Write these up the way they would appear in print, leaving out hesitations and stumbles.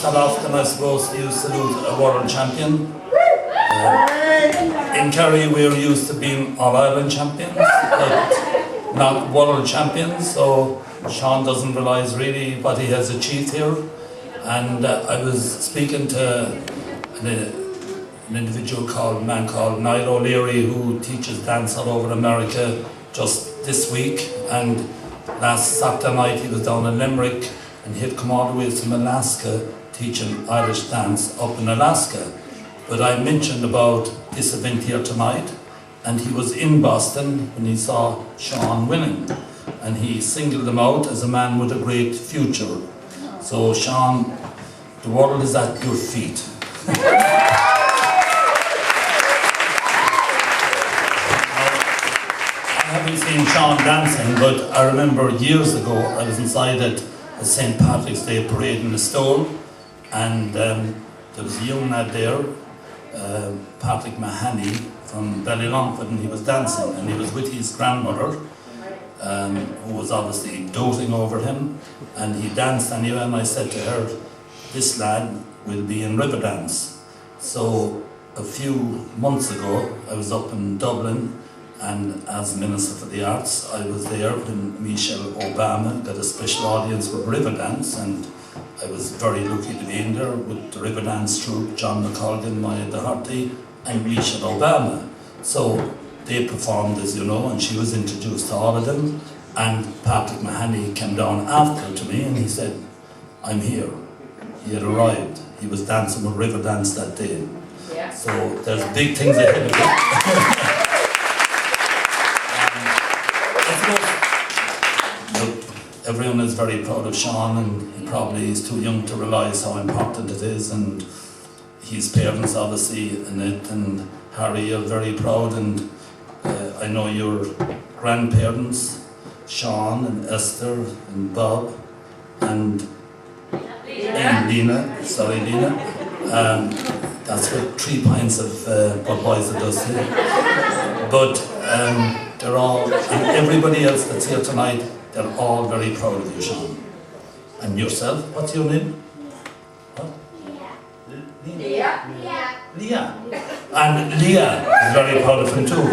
it's not often, I suppose, you salute a world champion. In Kerry, we're used to being All-Ireland champions, but not world champions, so Sean doesn't realise really what he has achieved here. And I was speaking to an individual man called Niall O'Leary, who teaches dance all over America just this week, and last Saturday night he was down in Limerick, and he'd come all the way from Alaska teaching Irish dance up in Alaska. But I mentioned about this event here tonight, and he was in Boston when he saw Sean winning, and he singled him out as a man with a great future. So Sean, the world is at your feet. I haven't seen Sean dancing, but I remember years ago I was inside at a St. Patrick's Day parade in the Stole, and there was a young lad there, Patrick Mahoney from Ballylongford, and he was dancing, and he was with his grandmother, who was obviously doting over him, and he danced anyway, and I said to her, this lad will be in Riverdance. So a few months ago I was up in Dublin, and as Minister for the Arts I was there when Michelle Obama got a special audience with Riverdance, and I was very lucky to be in there with the Riverdance troupe, John McColgan, Maya Doherty and Michelle Obama. So they performed, as you know, and she was introduced to all of them, and Patrick Mahoney came down after to me and he said, I'm here. He had arrived. He was dancing with Riverdance that day. Yeah. So there's big things ahead of him. Everyone is very proud of Sean, and he probably is too young to realise how important it is, and his parents obviously, Annette and Harry, are very proud, and I know your grandparents, Sean and Esther and Bob and Lena. That's what 3 pints of Budweiser does here. But they're all, and everybody else that's here tonight, they're all very proud of you, Sean. And yourself, what's your name? What? Leah. And Leah is very proud of him too.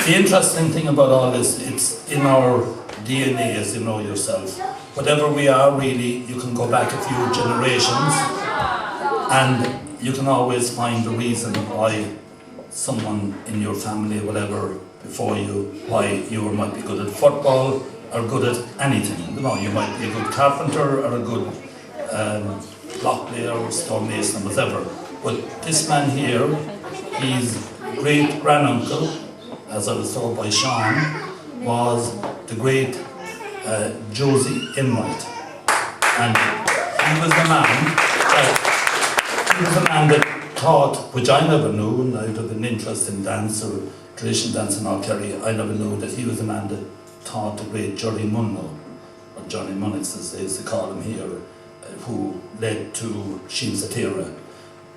The interesting thing about all this, it's in our DNA, as you know yourself. Whatever we are, really, you can go back a few generations and you can always find the reason why someone in your family or whatever before you, why you might be good at football or good at anything. You know, you might be a good carpenter or a good block layer or stonemason or whatever. But this man here, his great granduncle, as I was told by Sean, was the great Josie Enright. And he was the man that taught, which I never knew, and out of an interest in dance or traditional dance in Kerry, I never knew that he was the man that taught the great Johnny Munno, or Johnny Munnix as they used to call him here, who led to Sheen Satira.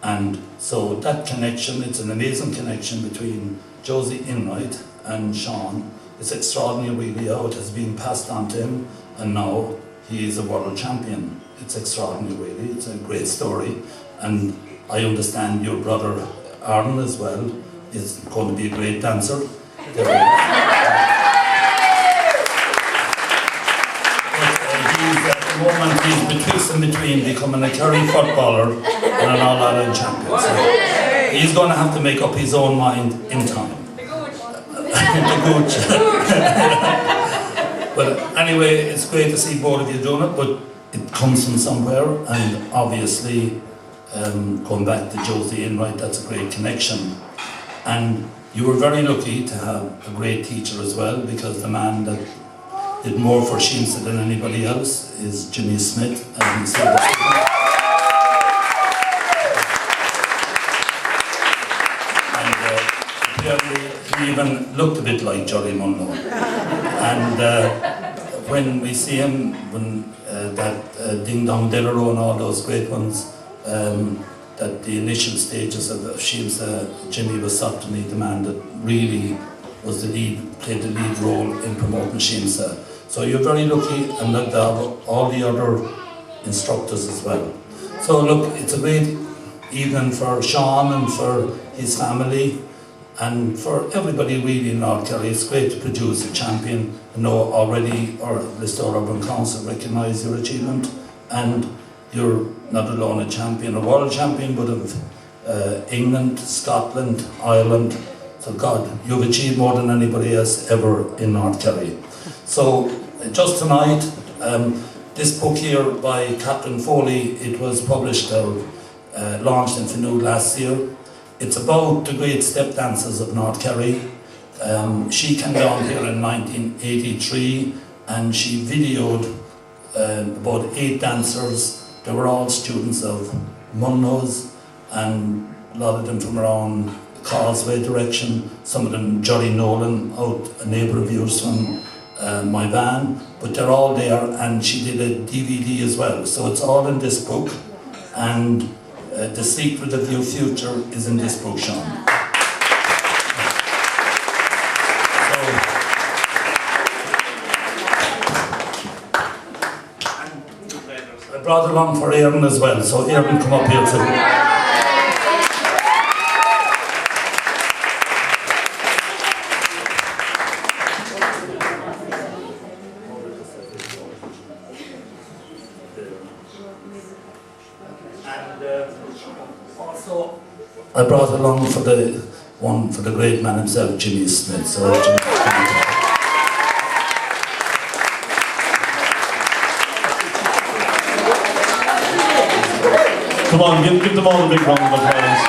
And so that connection, it's an amazing connection between Josie Enright and Sean. It's extraordinary really how it has been passed on to him, and now he is a world champion. It's extraordinary really, it's a great story. And I understand your brother Aaron as well is going to be a great dancer. But, at the moment he's betwixt and between becoming a Kerry footballer and an All-Ireland champion. So he's going to have to make up his own mind in time. The gooch. But anyway, it's great to see both of you doing it, but it comes from somewhere, and obviously going back to Josie Enright, that's a great connection. And you were very lucky to have a great teacher as well, because the man that did more for Sheemsa than anybody else is Jimmy Smith, and he's he even looked a bit like Johnny Munno. And when we see him, when that Ding Dong Dillero and all those great ones, that the initial stages of Sheemsa, Jimmy was certainly the man that really was played the lead role in promoting Shinsa. So you're very lucky, and that they have all the other instructors as well. So look, it's a great evening for Sean and for his family and for everybody really in North Kerry. It's great to produce a champion. I know already our Listowel Urban Council recognise your achievement, and you're not alone a champion, a world champion, but of England, Scotland, Ireland. So God, you've achieved more than anybody else ever in North Kerry. So just tonight, this book here by Captain Foley, it was published or launched in Finude last year. It's about the great step dancers of North Kerry. She came down here in 1983 and she videoed about 8 dancers. They were all students of Munno's, and a lot of them from around the Causeway direction, some of them Jolly Nolan, out a neighbour of yours from my van, but they're all there, and she did a DVD as well. So it's all in this book, and the secret of your future is in this book, Sean. I brought along for Aaron as well, so Aaron, come up here too. Also, I brought along for the great man himself, Jimmy Smith. So Jimmy, come on, give them all a big round of applause.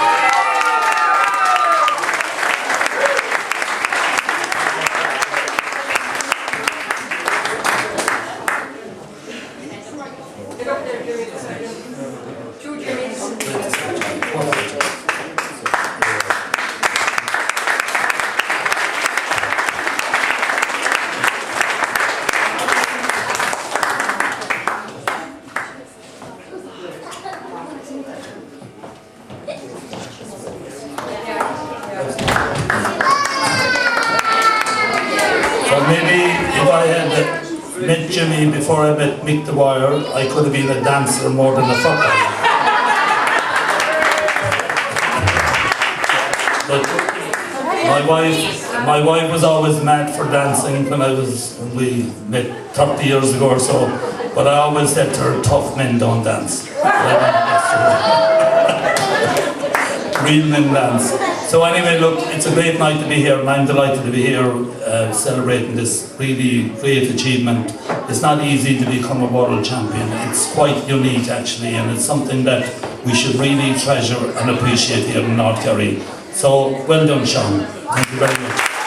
Maybe if I had met Jimmy before I met Mick the Wire, I could have been a dancer more than a footballer. But my wife was always mad for dancing when we met 30 years ago or so. But I always said to her, tough men don't dance. Real men dance. So anyway, look, it's a great night to be here, and I'm delighted to be here celebrating this really great achievement. It's not easy to become a world champion. It's quite unique actually, and it's something that we should really treasure and appreciate here in North Kerry. So well done, Sean. Thank you very much.